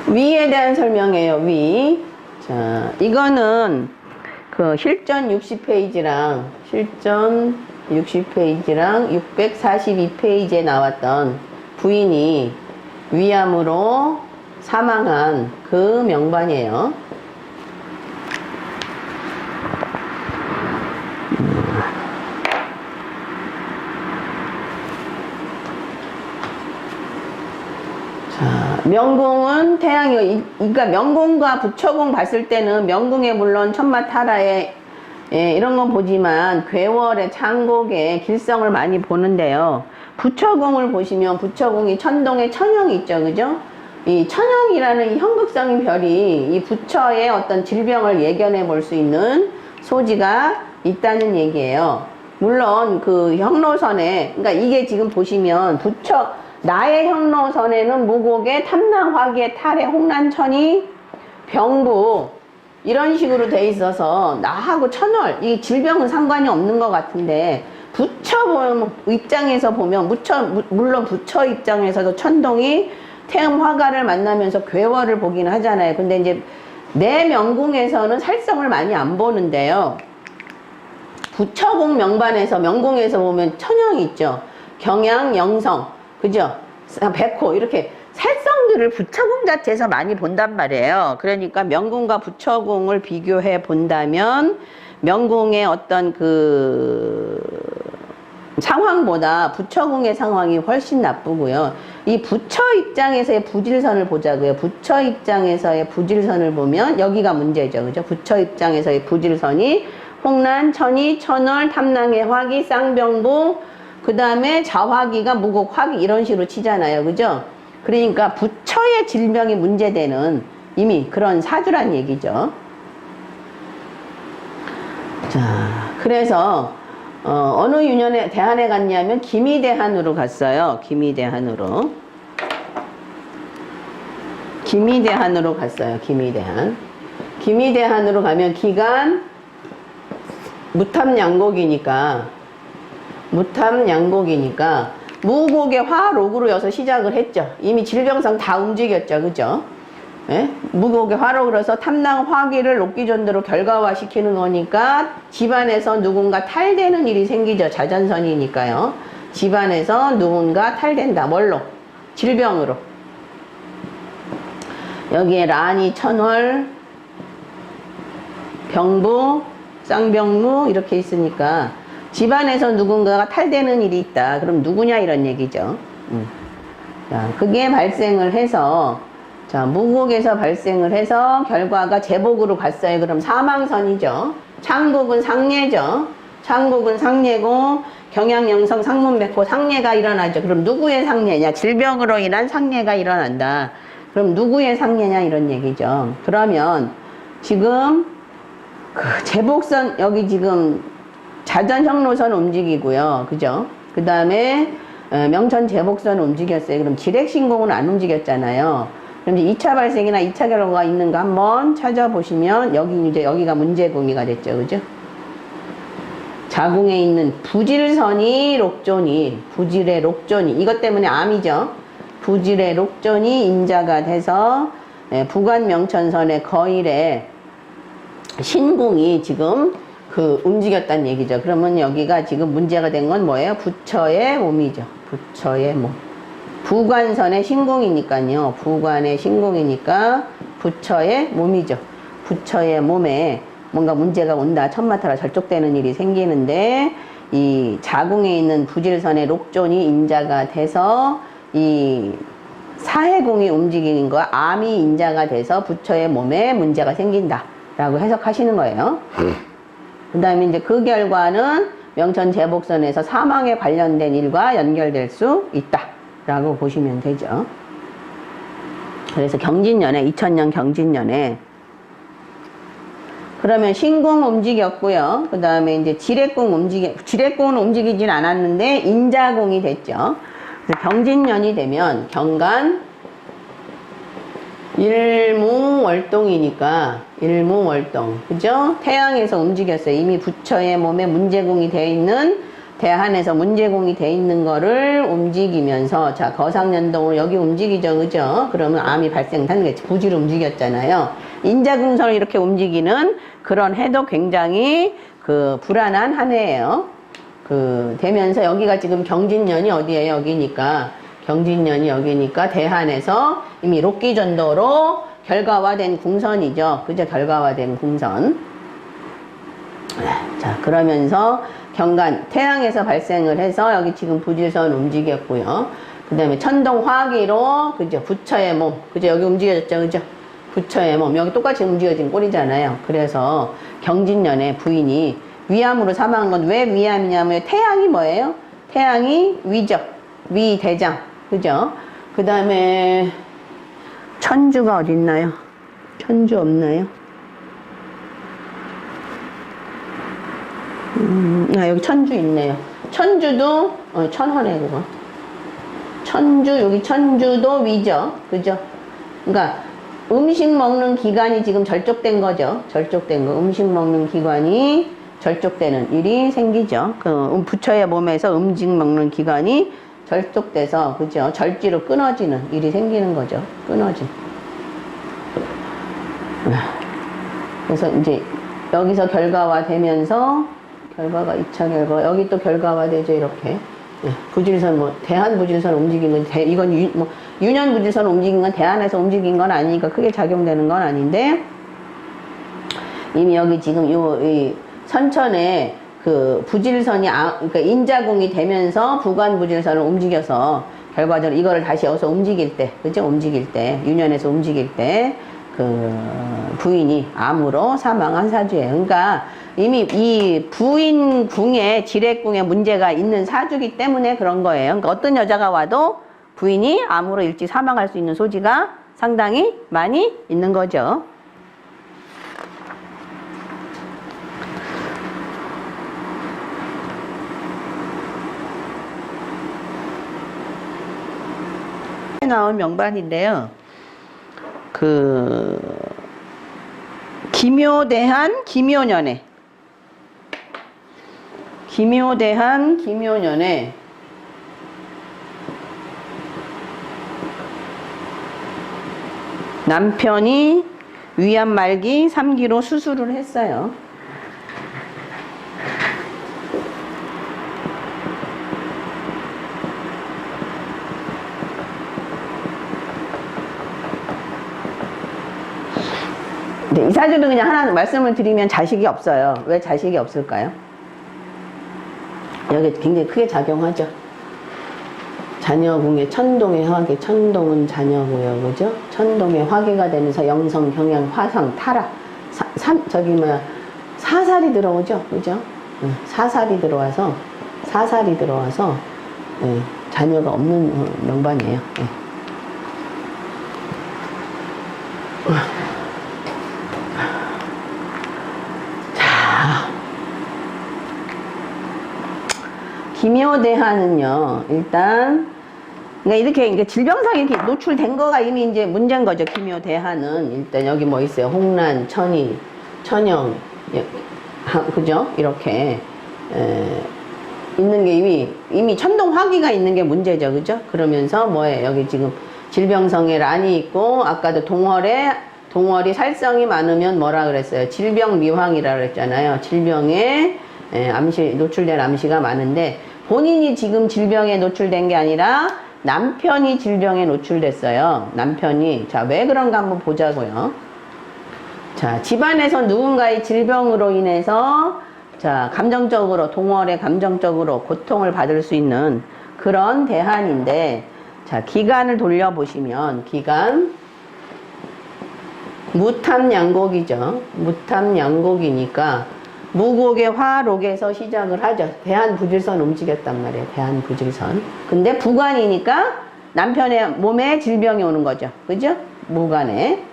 위에 대한 설명이에요. 위. 자, 이거는 그 실전 60페이지랑 실전 60페이지랑 642페이지에 나왔던 부인이 위암으로 사망한 그 명반이에요. 명궁은 태양이, 그러니까 명궁과 부처궁 봤을 때는 명궁에 물론 천마타라에 이런 건 보지만 괴월의 창곡의 길성을 많이 보는데요. 부처궁을 보시면 부처궁이 천동에 천형이 있죠, 그죠? 이 천형이라는 이 형극성인 별이 이 부처의 어떤 질병을 예견해 볼 수 있는 소지가 있다는 얘기예요. 물론 그 형로선에, 그러니까 이게 지금 보시면 부처 나의 형로선에는 무곡에 탐나 화기에 탈에 홍난천이 병부 이런 식으로 돼 있어서 나하고 천월 이 질병은 상관이 없는 것 같은데 부처 입장에서 보면 물론 부처 입장에서도 천동이 태음 화가를 만나면서 괴월을 보긴 하잖아요. 근데 이제 내 명궁에서는 살성을 많이 안 보는데요. 부처궁 명반에서 명궁에서 보면 천형이 있죠. 경양, 영성, 그죠? 백호 이렇게 살성들을 부처궁 자체에서 많이 본단 말이에요. 그러니까 명궁과 부처궁을 비교해 본다면 명궁의 어떤 그 상황보다 부처궁의 상황이 훨씬 나쁘고요. 이 부처 입장에서의 부질선을 보자고요. 부처 입장에서의 부질선을 보면 여기가 문제죠. 그죠? 부처 입장에서의 부질선이 홍난, 천이, 천월, 탐낭의 화기, 쌍병부 그 다음에 자화기가 무곡, 화기 이런 식으로 치잖아요. 그죠? 그러니까 부처의 질병이 문제되는 이미 그런 사주란 얘기죠. 자, 그래서 어느 유년에 대한에 갔냐면 기미대한으로 갔어요. 기미대한으로. 기미대한으로 갔어요. 기미대한. 기미대한으로 가면 기간 무탐양곡이니까 무곡의 화록으로 여서 시작을 했죠. 이미 질병상 다 움직였죠. 그죠? 예? 무곡의 화록으로서 탐낭 화기를 녹기전도로 결과화시키는 거니까 집안에서 누군가 탈되는 일이 생기죠. 자전선이니까요. 집안에서 누군가 탈된다. 뭘로? 질병으로. 여기에 란이 천월, 병부, 쌍병무 이렇게 있으니까 집안에서 누군가가 탈되는 일이 있다. 그럼 누구냐 이런 얘기죠. 자, 그게 발생을 해서 자, 무곡에서 발생을 해서 결과가 제복으로 갔어요. 그럼 사망선이죠. 창국은 상례죠. 창국은 상례고 경양영성 상문백호 상례가 일어나죠. 그럼 누구의 상례냐? 질병으로 인한 상례가 일어난다. 그럼 누구의 상례냐 이런 얘기죠. 그러면 지금 그 제복선 여기 지금 자전형로선 움직이고요. 그죠? 그 다음에 명천 제복선 움직였어요. 그럼 지렉신공은 안 움직였잖아요. 그럼 이제 2차 발생이나 2차 결과가 있는가 한번 찾아보시면 여기가 문제궁이가 됐죠. 그죠? 자궁에 있는 부질선이 록존이 부질의 록존이 이것 때문에 암이죠. 부질의 록존이 인자가 돼서 부관 명천선의 거일에 신궁이 지금 그 움직였다는 얘기죠. 그러면 여기가 지금 문제가 된 건 뭐예요? 부처의 몸이죠. 부처의 몸. 부관선의 신궁이니까요. 부관의 신궁이니까 부처의 몸이죠. 부처의 몸에 뭔가 문제가 온다. 천마타라 절족되는 일이 생기는데 이 자궁에 있는 부질선의 록존이 인자가 돼서 이 사해궁이 움직이는 거 암이 인자가 돼서 부처의 몸에 문제가 생긴다. 라고 해석하시는 거예요. 그 다음에 이제 그 결과는 명천 제복선에서 사망에 관련된 일과 연결될 수 있다. 라고 보시면 되죠. 그래서 경진년에, 2000년 경진년에 그러면 신궁 움직였고요. 그 다음에 이제 지렉궁은 움직이진 않았는데 인자궁이 됐죠. 그래서 경진년이 되면 경간 일무월동이니까 일무월동 그죠? 태양에서 움직였어요. 이미 부처의 몸에 문제궁이 되어 있는 대한에서 문제공이 돼 있는 거를 움직이면서, 자, 거상연동으로 여기 움직이죠, 그죠? 그러면 암이 발생하는 게 부지로 움직였잖아요. 인자궁선을 이렇게 움직이는 그런 해도 굉장히 그 불안한 한 해예요. 되면서 여기가 지금 경진년이 어디예요? 여기니까. 경진년이 여기니까 대한에서 이미 록기전도로 결과화된 궁선이죠. 그죠? 결과화된 궁선. 자, 그러면서 경간, 태양에서 발생을 해서 여기 지금 부질선 움직였고요. 그 다음에 천동화기로, 그죠? 부처의 몸. 그죠? 여기 움직여졌죠? 그죠? 부처의 몸. 여기 똑같이 움직여진 꼴이잖아요. 그래서 경진년에 부인이 위암으로 사망한 건 왜 위암이냐면 태양이 뭐예요? 태양이 위죠. 위대장. 그죠? 그 다음에 천주가 어디 있나요? 천주 없나요? 여기 천주 있네요. 천주도, 천헌에 그거. 천주, 여기 천주도 위죠. 그죠? 그러니까 음식 먹는 기관이 지금 절족된 거죠. 절족된 거. 음식 먹는 기관이 절족되는 일이 생기죠. 부처의 몸에서 음식 먹는 기관이 절족돼서, 그죠? 절지로 끊어지는 일이 생기는 거죠. 끊어진. 그래서 이제 여기서 결과화 되면서, 결과가 2차 결과, 여기 또 결과화 되죠, 이렇게. 부질선, 대한 부질선 움직인 건, 이건 유년 부질선 움직인 건 대한에서 움직인 건 아니니까 크게 작용되는 건 아닌데, 이미 여기 지금 이 선천에 그 부질선이, 그러니까 인자궁이 되면서 부관 부질선을 움직여서 결과적으로 이거를 다시 여기서 움직일 때, 그죠? 움직일 때, 유년에서 움직일 때, 부인이 암으로 사망한 사주예요. 그러니까 이미 이 부인궁에, 지뢰궁에 문제가 있는 사주기 때문에 그런 거예요. 그러니까 어떤 여자가 와도 부인이 암으로 일찍 사망할 수 있는 소지가 상당히 많이 있는 거죠. 나온 명반인데요. 기묘대한 기묘년에, 기묘대한 기묘년에 남편이 위암 말기 3기로 수술을 했어요. 이 사주는 그냥 하나 말씀을 드리면 자식이 없어요. 왜 자식이 없을까요? 여기 굉장히 크게 작용하죠. 자녀궁의 천동의 화계, 천동은 자녀고요, 그죠? 천동의 화계가 되면서 영성, 경양, 화상, 타락, 사살이 들어오죠, 그죠? 사살이 들어와서 자녀가 없는 명반이에요. 기묘대한은요, 일단, 그러니까 이렇게 질병상에 이렇게 노출된 거가 이미 이제 문제인 거죠. 기묘대한은. 일단 여기 뭐 있어요? 홍란, 천이, 천영, 그죠? 이렇게, 있는 게 이미 천동화기가 있는 게 문제죠. 그죠? 그러면서 뭐예요? 여기 지금 질병성에 란이 있고, 아까도 동월이 살성이 많으면 뭐라 그랬어요? 질병미황이라 그랬잖아요. 질병에 노출된 암시가 많은데, 본인이 지금 질병에 노출된 게 아니라 남편이 질병에 노출됐어요. 남편이. 자, 왜 그런가 한번 보자고요. 자, 집안에서 누군가의 질병으로 인해서 자, 동월에 감정적으로 고통을 받을 수 있는 그런 대한인데, 자, 기간을 돌려보시면, 무탐양곡이죠. 무탐양곡이니까, 무곡의 화록에서 시작을 하죠. 대한부질선 움직였단 말이에요. 대한부질선. 근데 부관이니까 남편의 몸에 질병이 오는 거죠. 그죠? 무관에.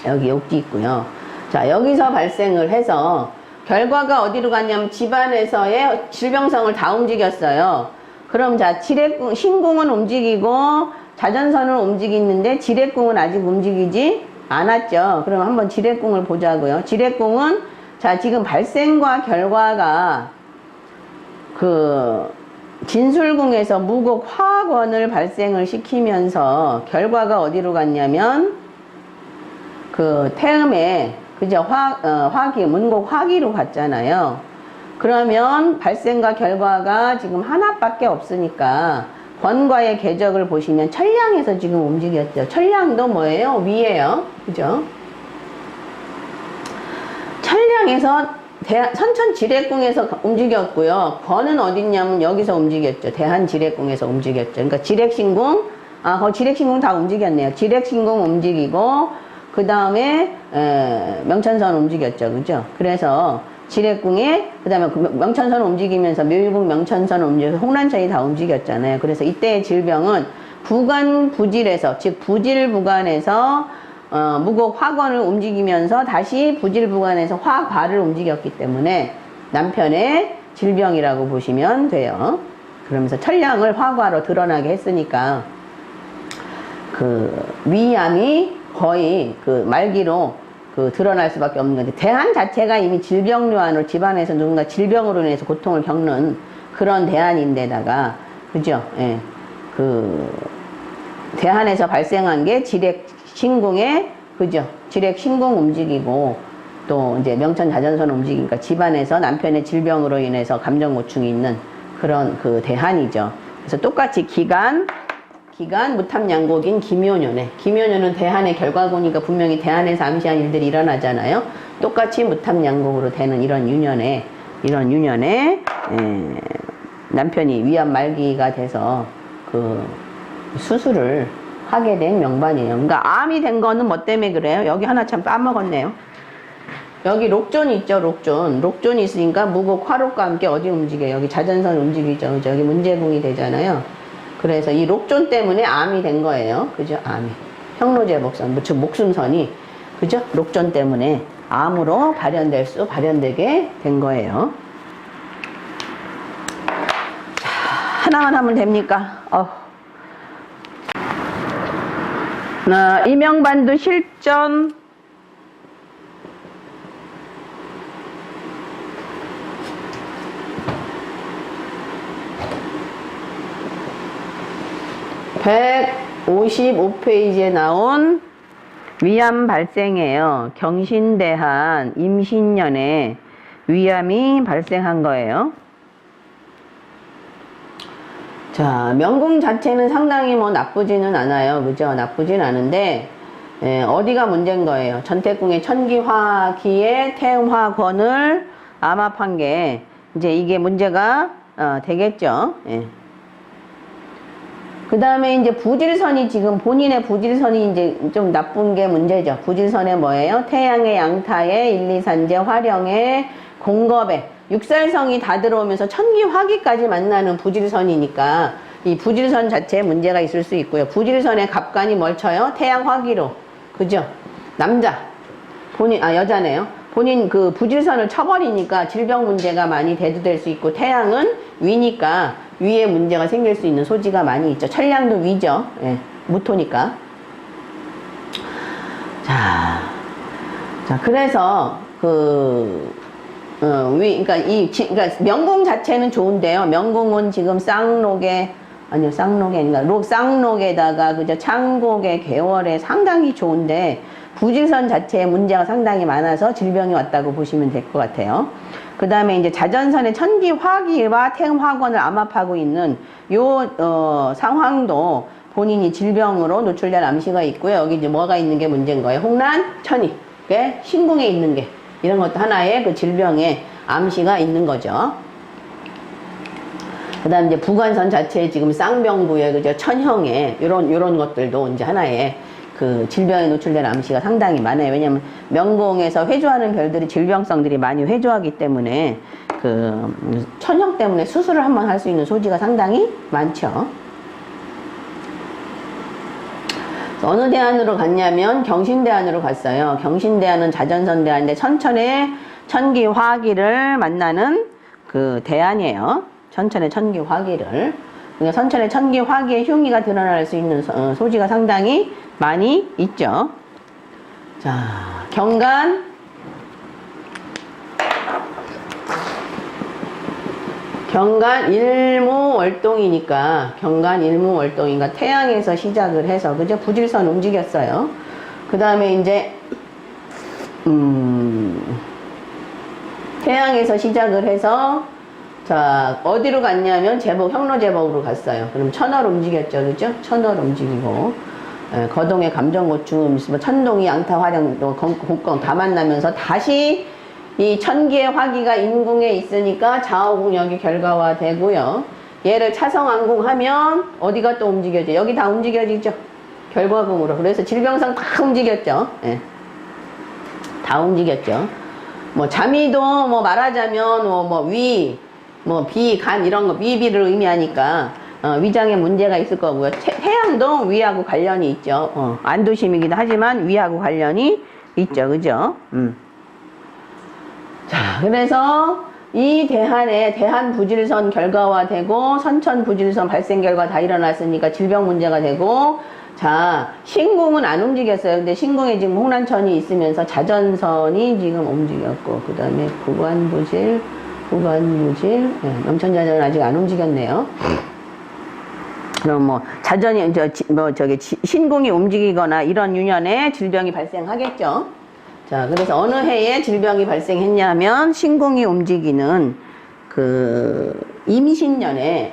여기 욕지 있고요. 자, 여기서 발생을 해서 결과가 어디로 갔냐면 집안에서의 질병성을 다 움직였어요. 그럼 자, 신궁은 움직이고 자전선은 움직이는데 지뢰궁은 아직 움직이지 않았죠. 그럼 한번 지뢰궁을 보자고요. 지뢰궁은 자, 지금 발생과 결과가 그 진술궁에서 무곡 화학원을 발생을 시키면서 결과가 어디로 갔냐면 그 태음에 그죠 화기 문곡 화기로 갔잖아요. 그러면 발생과 결과가 지금 하나밖에 없으니까 권과의 궤적을 보시면 천량에서 지금 움직였죠. 천량도 뭐예요? 위에요. 그죠? 천량에서 선천지례궁에서 움직였고요. 권은 어딨냐면 여기서 움직였죠. 대한지례궁에서 움직였죠. 그러니까 지례신궁, 지례신궁 다 움직였네요. 지례신궁 움직이고, 그 다음에 명천선 움직였죠. 그죠? 그래서 지례궁에, 그 다음에 명천선 움직이면서 묘유궁 명천선 움직여서 홍란천이 다 움직였잖아요. 그래서 이때의 질병은 부관 부질에서, 즉 부질부관에서 무곡 화관을 움직이면서 다시 부질부관에서 화과를 움직였기 때문에 남편의 질병이라고 보시면 돼요. 그러면서 천량을 화과로 드러나게 했으니까 그 위암이 거의 그 말기로 그 드러날 수밖에 없는 건데, 대한 자체가 이미 질병류안으로 집안에서 누군가 질병으로 인해서 고통을 겪는 그런 대안인데다가 그죠? 예. 그 대한에서 발생한 게 지렉신궁에 그죠? 지렉신궁 움직이고 또 이제 명천자전선 움직이니까 집안에서 남편의 질병으로 인해서 감정 고충이 있는 그런 그 대한이죠. 그래서 똑같이 기간 무탐양곡인 기묘년에, 기묘년은 대한의 결과고니까 분명히 대한에서 암시한 일들이 일어나잖아요. 똑같이 무탐양곡으로 되는 이런 유년에 남편이 위암 말기가 돼서 그 수술을 하게 된 명반이에요. 그러니까 암이 된 거는 뭐 때문에 그래요? 여기 하나 참 까먹었네요. 여기 록존이 있죠. 록존이 있으니까 무곡 화록과 함께 어디 움직여요? 여기 자전선 움직이죠. 그죠? 여기 문제궁이 되잖아요. 그래서 이 록존 때문에 암이 된 거예요. 그죠? 암이. 형로제복선, 즉 목숨선이 그죠? 록존 때문에 암으로 발현되게 된 거예요. 자, 하나만 하면 됩니까? 이명반두 실전 155페이지에 나온 위암 발생이에요. 경신대한 임신년에 위암이 발생한 거예요. 자, 명궁 자체는 상당히 뭐 나쁘지는 않아요. 그죠? 나쁘진 않은데, 어디가 문제인 거예요? 전태궁의 천기화기의 태음화권을 암합한 게, 이제 이게 문제가, 되겠죠. 예. 그 다음에 이제 부질선이 지금 본인의 부질선이 이제 좀 나쁜 게 문제죠. 부질선에 뭐예요? 태양의 양타에 일리산재 화령에 공겁에 육살성이 다 들어오면서 천기화기까지 만나는 부질선이니까 이 부질선 자체에 문제가 있을 수 있고요. 부질선의 갑관이 뭘 쳐요? 태양화기로. 그죠? 여자네요. 본인 그 부질선을 쳐버리니까 질병 문제가 많이 대두될 수 있고, 태양은 위니까 위에 문제가 생길 수 있는 소지가 많이 있죠. 천량도 위죠. 예, 무토니까. 자, 그래서 그러니까 명궁 자체는 좋은데요. 명궁은 지금 쌍록에 쌍록에다가 그죠? 창곡의 개월에 상당히 좋은데 부질선 자체에 문제가 상당히 많아서 질병이 왔다고 보시면 될 것 같아요. 그 다음에 이제 자전선의 천기화기와 태음화권을 암합하고 있는 요 상황도 본인이 질병으로 노출된 암시가 있고요. 여기 이제 뭐가 있는 게 문제인 거예요? 홍란천이 신궁에 있는 게 이런 것도 하나의 그 질병의 암시가 있는 거죠. 그 다음 이제 부관선 자체에 지금 쌍병부에 그죠? 천형에 요런 것들도 이제 하나의 그 질병에 노출된 암시가 상당히 많아요. 왜냐면 명궁에서 회주하는 별들이 질병성들이 많이 회주하기 때문에 그 천형 때문에 수술을 한번 할 수 있는 소지가 상당히 많죠. 어느 대안으로 갔냐면 경신대안으로 갔어요. 경신대안은 자전선대안인데 천천의 천기화기를 만나는 그 대안이에요. 천천의 천기화기를. 그러니까 선천의 천기화기의 흉기가 드러날 수 있는 소지가 상당히 많이 있죠. 자, 경간 일무월동이니까 태양에서 시작을 해서 그죠? 부질선 움직였어요. 그 다음에 이제 태양에서 시작을 해서 자 어디로 갔냐면 형로제복으로 갔어요. 그럼 천월 움직였죠, 그죠? 천월 움직이고 거동의 감정고충, 뭐 천동이 양타 화령, 곡경 다 만나면서 다시 이 천기의 화기가 인궁에 있으니까 좌우궁역이 결과화되고요. 얘를 차성안궁하면 어디가 또 움직여져? 여기 다 움직여지죠. 결과궁으로. 그래서 질병상 다 움직였죠. 예. 다 움직였죠. 뭐 자미도 뭐 말하자면 비, 간 이런 거 위비를 의미하니까 위장에 문제가 있을 거고요. 태양도 위하고 관련이 있죠. 안도심이기도 하지만 위하고 관련이 있죠. 그죠? 자, 그래서 이 대한 부질선 결과화되고 선천 부질선 발생 결과 다 일어났으니까 질병 문제가 되고 자, 신궁은 안 움직였어요. 근데 신궁에 지금 홍란천이 있으면서 자전선이 지금 움직였고 그 다음에 구관부질, 명천자전은 아직 안 움직였네요. 그럼 뭐 자전이 신궁이 움직이거나 이런 유년에 질병이 발생하겠죠. 자, 그래서 어느 해에 질병이 발생했냐면 신궁이 움직이는 그 임신년에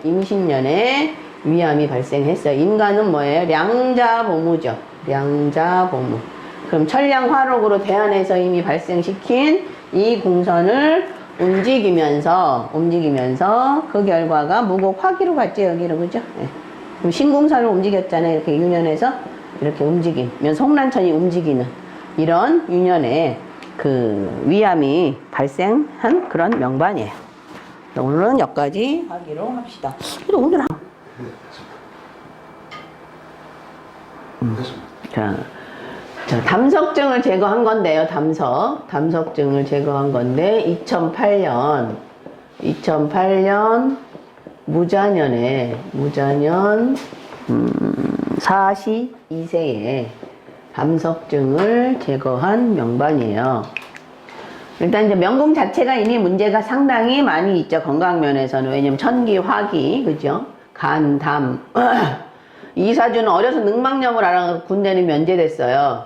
위암이 발생했어요. 인간은 뭐예요? 량자보무죠. 량자보무. 그럼 천량화록으로 대안에서 이미 발생시킨 이 궁선을 움직이면서 그 결과가 무곡 화기로 갔죠. 여기로 그죠? 네. 그럼 신궁선을 움직였잖아요. 이렇게 유년에서 이렇게 움직이면서 홍란천이 움직이는 이런 유년에 그 위암이 발생한 그런 명반이에요. 오늘은 여기까지 하기로 합시다. 그래도 오늘 자, 담석증을 제거한 건데요. 담석증을 제거한 건데 2008년 무자년 42세에 담석증을 제거한 명반이에요. 일단 이제 명궁 자체가 이미 문제가 상당히 많이 있죠. 건강 면에서는. 왜냐면 천기, 화기, 그죠? 간, 담. 이사주는 어려서 능망령을 알아서 군대는 면제됐어요.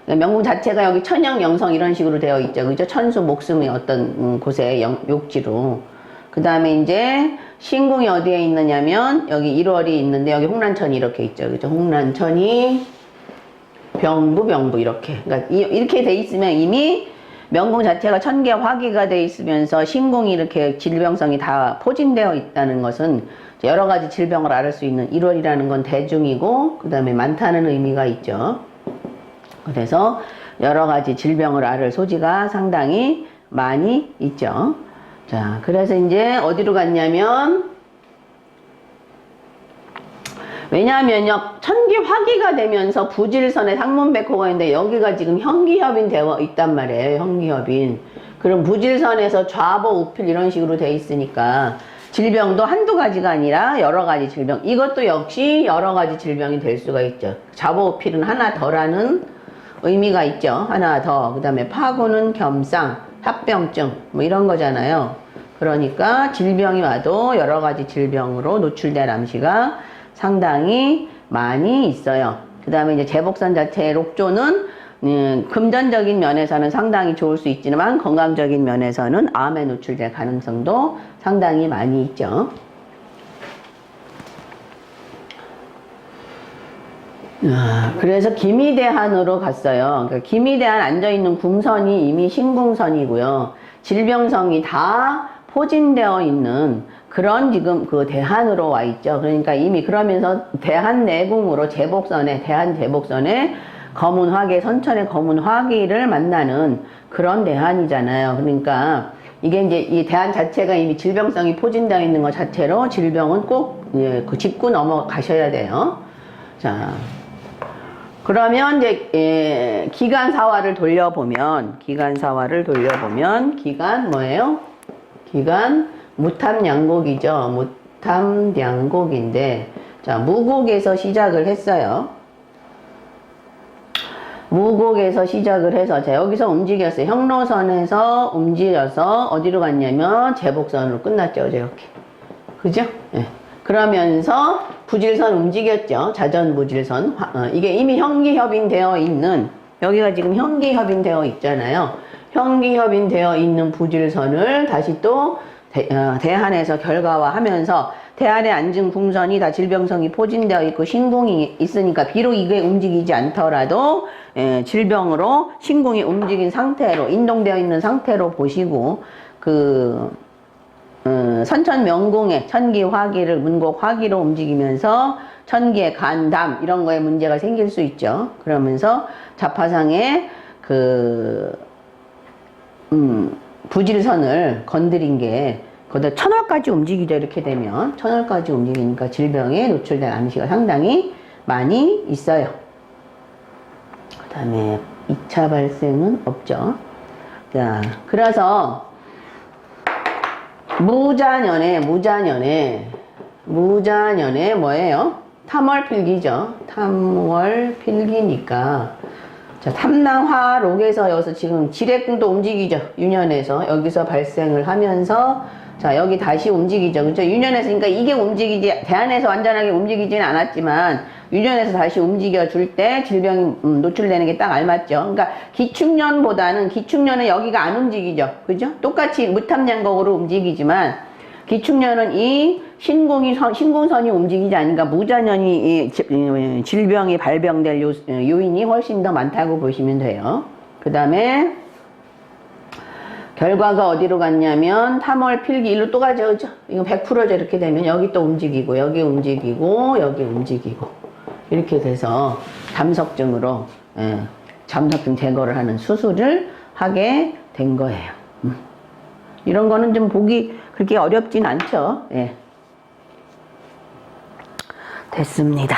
명궁 자체가 여기 천영, 영성 이런 식으로 되어 있죠. 그죠? 천수, 목숨의 어떤 곳에 욕지로. 그 다음에 이제 신궁이 어디에 있느냐면 여기 1월이 있는데 여기 홍란천이 이렇게 있죠. 그죠? 홍란천이 병부 이렇게. 그러니까 이렇게 돼 있으면 이미 명궁 자체가 천개 화기가 돼 있으면서 신궁이 이렇게 질병성이 다 포진되어 있다는 것은 여러 가지 질병을 앓을 수 있는 1월이라는 건 대중이고 그 다음에 많다는 의미가 있죠. 그래서 여러 가지 질병을 앓을 소지가 상당히 많이 있죠. 자, 그래서 이제 어디로 갔냐면 왜냐하면요, 천기 화기가 되면서 부질선에 상문백호가 있는데 여기가 지금 현기협인 되어 있단 말이에요. 현기협인. 그럼 부질선에서 좌보 우필 이런 식으로 돼 있으니까 질병도 한두 가지가 아니라 여러 가지 질병. 이것도 역시 여러 가지 질병이 될 수가 있죠. 좌보 우필은 하나 더라는 의미가 있죠. 하나 더. 그 다음에 파고는 겸상, 합병증 뭐 이런 거잖아요. 그러니까 질병이 와도 여러 가지 질병으로 노출된 암시가 상당히 많이 있어요. 그 다음에 이제 제복선 자체의 록조는 금전적인 면에서는 상당히 좋을 수 있지만 건강적인 면에서는 암에 노출될 가능성도 상당히 많이 있죠. 그래서 기미대한으로 갔어요. 그러니까 기미대한 앉아있는 궁선이 이미 신궁선이고요. 질병성이 다 포진되어 있는 그런 지금 그 대한으로 와 있죠. 그러니까 이미 그러면서 대한 내궁으로 대한 제복선에 검은 화기, 선천의 검은 화기를 만나는 그런 대한이잖아요. 그러니까 이게 이제 이 대한 자체가 이미 질병성이 포진되어 있는 것 자체로 질병은 꼭 그 짚고 넘어가셔야 돼요. 자, 그러면 이제 기간사화를 돌려보면 기간 뭐예요? 기간 무탐양곡이죠. 무탐양곡인데 자, 무곡에서 시작을 했어요. 무곡에서 시작을 해서 자, 여기서 움직였어요. 형로선에서 움직여서 어디로 갔냐면 제복선으로 끝났죠. 이렇게. 그죠? 예. 그러면서 부질선 움직였죠. 자전부질선. 이게 이미 형기협인되어 있는, 여기가 지금 형기협인되어 있잖아요. 형기협인되어 있는 부질선을 다시 또 대한에서 결과화하면서 대한의 앉은 궁선이 다 질병성이 포진되어 있고 신궁이 있으니까 비록 이게 움직이지 않더라도 질병으로 신궁이 움직인 상태로 인동되어 있는 상태로 보시고 선천명궁의 천기 화기를 문곡 화기로 움직이면서 천기의 간, 담 이런 거에 문제가 생길 수 있죠. 그러면서 자파상의 부질선을 건드린 게 거기다 천월까지 움직이죠. 이렇게 되면 천월까지 움직이니까 질병에 노출된 암시가 상당히 많이 있어요. 그 다음에 2차 발생은 없죠. 자, 그래서 무자년에 뭐예요? 탐월필기죠. 탐월필기니까 자, 탐낭화록에서 여기서 지금 지뢰궁도 움직이죠. 유년에서 여기서 발생을 하면서 자, 여기 다시 움직이죠. 그죠? 유년에서, 그러니까 이게 움직이지, 대안에서 완전하게 움직이지는 않았지만, 유년에서 다시 움직여 줄 때 질병이 노출되는 게 딱 알맞죠. 그러니까 기축년보다는, 기축년은 여기가 안 움직이죠. 그죠? 똑같이 무탐양곡으로 움직이지만, 기축년은 이 신궁선이 움직이지 않으니까 무자년이 질병이 발병될 요인이 훨씬 더 많다고 보시면 돼요. 그 다음에, 결과가 어디로 갔냐면 탐월 필기 일로 또 가죠. 그죠? 이거 100%죠. 이렇게 되면 여기 또 움직이고 여기 움직이고 여기 움직이고 이렇게 돼서 잠석증으로 잠석증 제거를 하는 수술을 하게 된 거예요. 이런 거는 좀 보기 그렇게 어렵진 않죠. 예. 됐습니다.